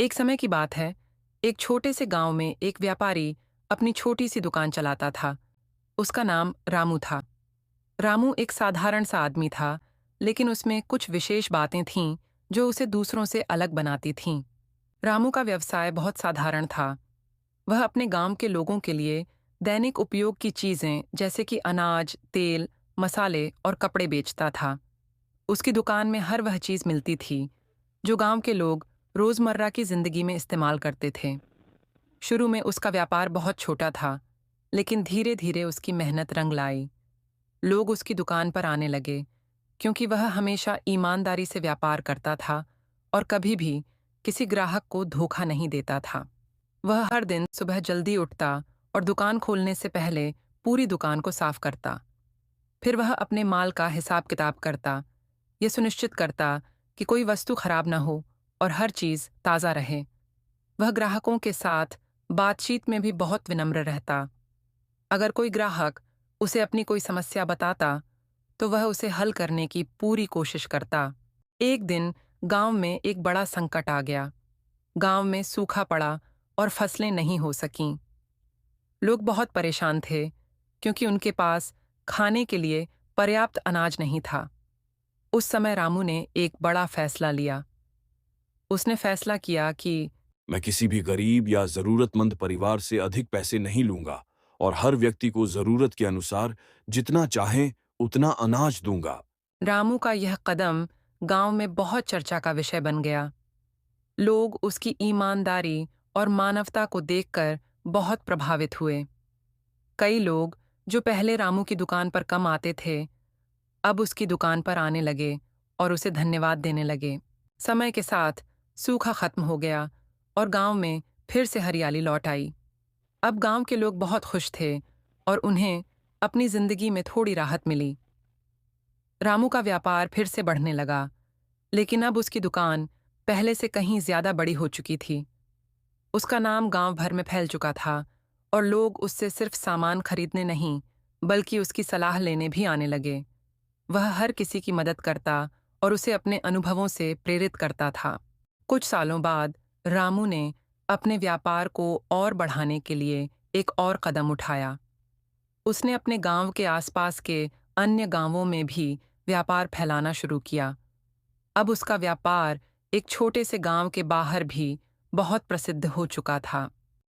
एक समय की बात है, एक छोटे से गांव में एक व्यापारी अपनी छोटी सी दुकान चलाता था। उसका नाम रामू था। रामू एक साधारण सा आदमी था, लेकिन उसमें कुछ विशेष बातें थीं जो उसे दूसरों से अलग बनाती थीं। रामू का व्यवसाय बहुत साधारण था। वह अपने गांव के लोगों के लिए दैनिक उपयोग की चीजें जैसे कि अनाज, तेल, मसाले और कपड़े बेचता था। उसकी दुकान में हर वह चीज मिलती थी जो गांव के लोग रोजमर्रा की जिंदगी में इस्तेमाल करते थे। शुरू में उसका व्यापार बहुत छोटा था, लेकिन धीरे धीरे उसकी मेहनत रंग लाई। लोग उसकी दुकान पर आने लगे, क्योंकि वह हमेशा ईमानदारी से व्यापार करता था और कभी भी किसी ग्राहक को धोखा नहीं देता था। वह हर दिन सुबह जल्दी उठता और दुकान खोलने से पहले पूरी दुकान को साफ करता। फिर वह अपने माल का हिसाब किताब करता, ये सुनिश्चित करता कि कोई वस्तु खराब न हो और हर चीज ताज़ा रहे। वह ग्राहकों के साथ बातचीत में भी बहुत विनम्र रहता। अगर कोई ग्राहक उसे अपनी कोई समस्या बताता, तो वह उसे हल करने की पूरी कोशिश करता। एक दिन गांव में एक बड़ा संकट आ गया। गांव में सूखा पड़ा और फसलें नहीं हो सकीं। लोग बहुत परेशान थे, क्योंकि उनके पास खाने के लिए पर्याप्त अनाज नहीं था। उस समय रामू ने एक बड़ा फैसला लिया। उसने फैसला किया कि मैं किसी भी गरीब या जरूरतमंद परिवार से अधिक पैसे नहीं लूंगा और हर व्यक्ति को जरूरत के अनुसार जितना चाहे उतना अनाज दूंगा। रामू का यह कदम गांव में बहुत चर्चा का विषय बन गया। लोग उसकी ईमानदारी और मानवता को देखकर बहुत प्रभावित हुए। कई लोग जो पहले रामू की दुकान पर कम आते थे, अब उसकी दुकान पर आने लगे और उसे धन्यवाद देने लगे। समय के साथ सूखा खत्म हो गया और गांव में फिर से हरियाली लौट आई। अब गांव के लोग बहुत खुश थे और उन्हें अपनी जिंदगी में थोड़ी राहत मिली। रामू का व्यापार फिर से बढ़ने लगा, लेकिन अब उसकी दुकान पहले से कहीं ज्यादा बड़ी हो चुकी थी। उसका नाम गांव भर में फैल चुका था और लोग उससे सिर्फ सामान खरीदने नहीं, बल्कि उसकी सलाह लेने भी आने लगे। वह हर किसी की मदद करता और उसे अपने अनुभवों से प्रेरित करता था। कुछ सालों बाद रामू ने अपने व्यापार को और बढ़ाने के लिए एक और कदम उठाया। उसने अपने गांव के आसपास के अन्य गांवों में भी व्यापार फैलाना शुरू किया। अब उसका व्यापार एक छोटे से गांव के बाहर भी बहुत प्रसिद्ध हो चुका था।